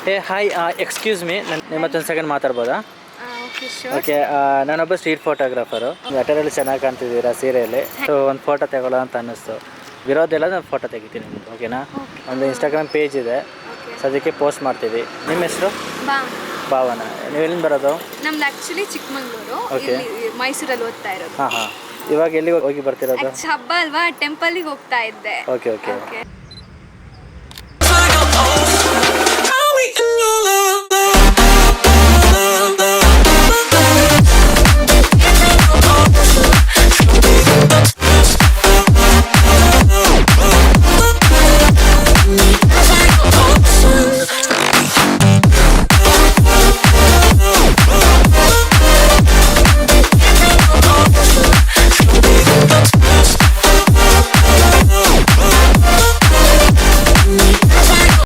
ಏ hi, excuse me, ನಿಮ್ಮ ಮತ್ತೊಂದು ಸೆಕೆಂಡ್ ಮಾತಾಡ್ಬೋದಾ? ಓಕೆ, ನಾನೊಬ್ಬ ಸ್ಟ್ರೀಟ್ ಫೋಟೋಗ್ರಾಫರು. ಅಟರಲ್ಲಿ ಚೆನ್ನಾಗಿ ಕಾಣ್ತಿದ್ದೀರಾ ಸೀರೆಯಲ್ಲಿ. ಸೊ ಒಂದು ಫೋಟೋ ತಗೊಳ್ಳೋ ಅಂತ ಅನ್ನಿಸ್ತು. ವಿರೋಧ ನಾನು ಫೋಟೋ ತೆಗಿತೀನಿ ನಿಮ್ಮದು, ಓಕೆನಾ? ಒಂದು ಇನ್ಸ್ಟಾಗ್ರಾಮ್ ಪೇಜ್ ಇದೆ, ಸೊ ಅದಕ್ಕೆ ಪೋಸ್ಟ್ ಮಾಡ್ತೀವಿ. ನಿಮ್ಮ ಹೆಸರು? ಭಾವನಾ. ನೀವು ಎಲ್ಲಿಂದ ಬರೋದು? ನಮ್ದು ಆ್ಯಕ್ಚುಲಿ ಚಿಕ್ಕಮಂಗ್ಳೂರು, ಮೈಸೂರಲ್ಲಿ ಓದ್ತಾ ಇರೋದು. ಹಾಂ ಹಾಂ. ಇವಾಗ ಎಲ್ಲಿಗೆ ಹೋಗಿ ಬರ್ತಿರೋದು? ಹಬ್ಬ ಅಲ್ವಾ, ಟೆಂಪಲ್ಗೆ ಹೋಗ್ತಾ ಇದ್ದೆ. Okay okay.